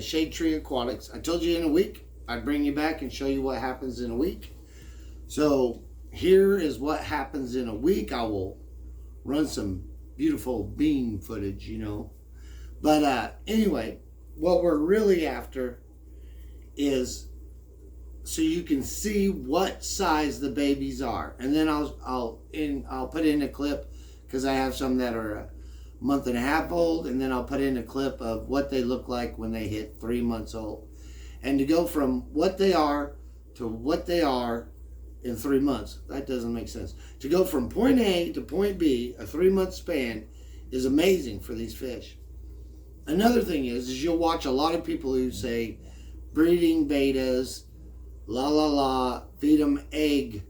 Shade Tree Aquatics. I told you in a week I'd bring you back and show you what happens in a week. So here is what happens in a week. I will run some beautiful bean footage, you know. But anyway, what we're really after is so you can see what size the babies are. And then I'll put in a clip, because I have some that are a month and a half old, and then I'll put in a clip of what they look like when they hit 3 months old. And to go from what they are to what they are in 3 months, that doesn't make sense. To go from point A to point B, a 3-month span, is amazing for these fish. Another thing is you'll watch a lot of people who say breeding bettas, la la la, feed them egg.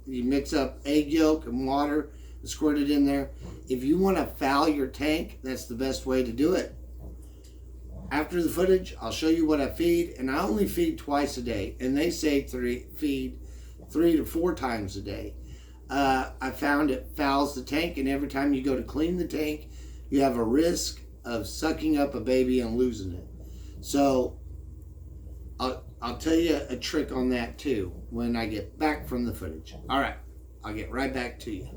You mix up egg yolk and water and squirt it in there. If you want to foul your tank, that's the best way to do it. After the footage, I'll show you what I feed, and I only feed twice a day, and they say feed 3 to 4 times a day. I found it fouls the tank, and every time you go to clean the tank, you have a risk of sucking up a baby and losing it. So I'll tell you a trick on that too when I get back from the footage. All right, I'll get right back to you.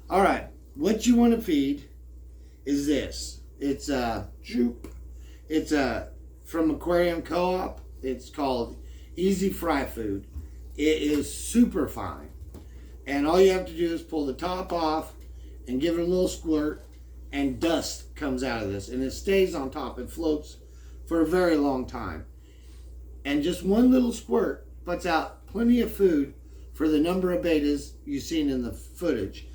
All right, what you want to feed is this. It's from Aquarium Co-op. It's called Easy Fry Food. It is super fine. And all you have to do is pull the top off and give it a little squirt, and dust comes out of this. And it stays on top. It floats for a very long time. And just one little squirt puts out plenty of food for the number of bettas you've seen in the footage.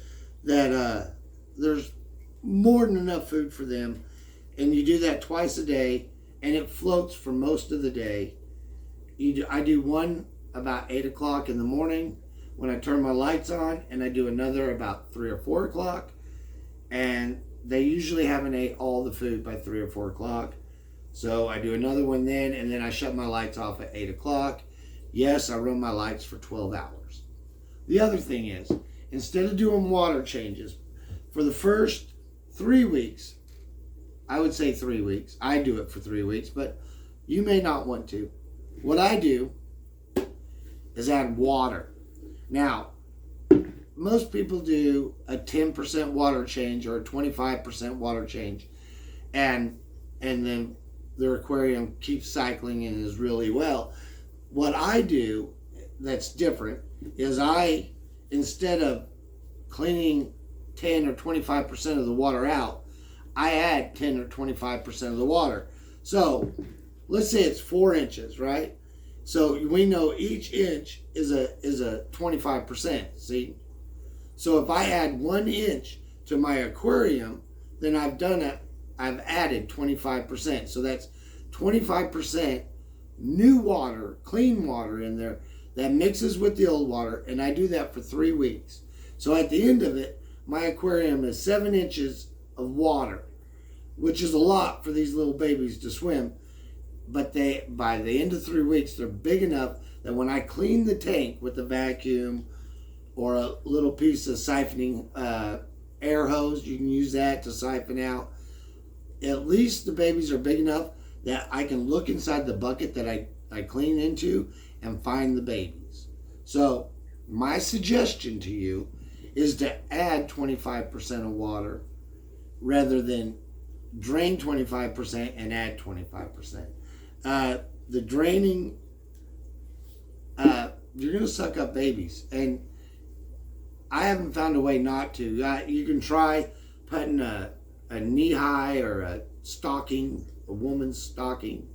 That there's more than enough food for them. And you do that twice a day, and it floats for most of the day. I do one about 8 o'clock in the morning when I turn my lights on, and I do another about 3 or 4 o'clock. And they usually haven't ate all the food by 3 or 4 o'clock. So I do another one then, and then I shut my lights off at 8 o'clock. Yes, I run my lights for 12 hours. The other thing is, instead of doing water changes, for the first 3 weeks, I would say 3 weeks. I do it for 3 weeks, but you may not want to. What I do is add water. Now, most people do a 10% water change or a 25% water change, and then their aquarium keeps cycling and is really well. What I do that's different is instead of cleaning 10 or 25% of the water out, I add 10 or 25% of the water. So let's say it's 4 inches, right? So we know each inch is a 25%, see? So if I add 1 inch to my aquarium, then I've added 25%. So that's 25% new water, clean water in there that mixes with the old water, and I do that for 3 weeks. So at the end of it, my aquarium is 7 inches of water, which is a lot for these little babies to swim. But by the end of 3 weeks, they're big enough that when I clean the tank with a vacuum or a little piece of siphoning air hose, you can use that to siphon out. At least the babies are big enough that I can look inside the bucket that I clean into and find the babies. So my suggestion to you is to add 25% of water rather than drain 25% and add 25%. The draining, you're going to suck up babies. And I haven't found a way not to. You can try putting a knee-high or a woman's stocking,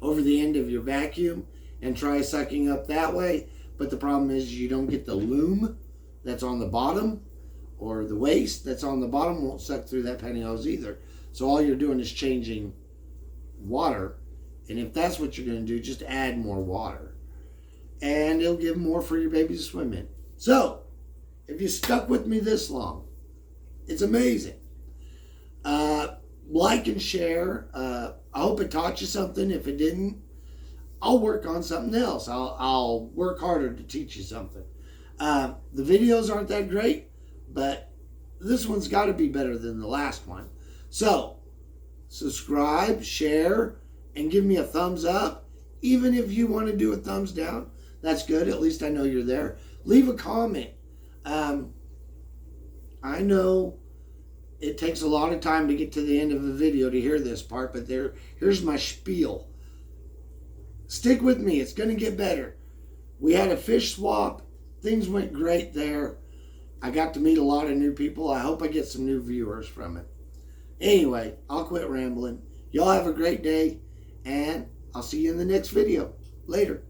over the end of your vacuum and try sucking up that way. But the problem is you don't get the loom that's on the bottom, or the waste that's on the bottom won't suck through that pantyhose either. So all you're doing is changing water. And if that's what you're going to do, just add more water. And it'll give more for your baby to swim in. So, if you stuck with me this long, it's amazing. Like and share. I hope it taught you something. If it didn't, I'll work on something else. I'll work harder to teach you something. The videos aren't that great, but this one's got to be better than the last one. So, subscribe, share, and give me a thumbs up. Even if you want to do a thumbs down, that's good. At least I know you're there. Leave a comment. I know it takes a lot of time to get to the end of a video to hear this part, but here's my spiel. Stick with me. It's going to get better. We had a fish swap. Things went great there. I got to meet a lot of new people. I hope I get some new viewers from it. Anyway, I'll quit rambling. Y'all have a great day, and I'll see you in the next video. Later.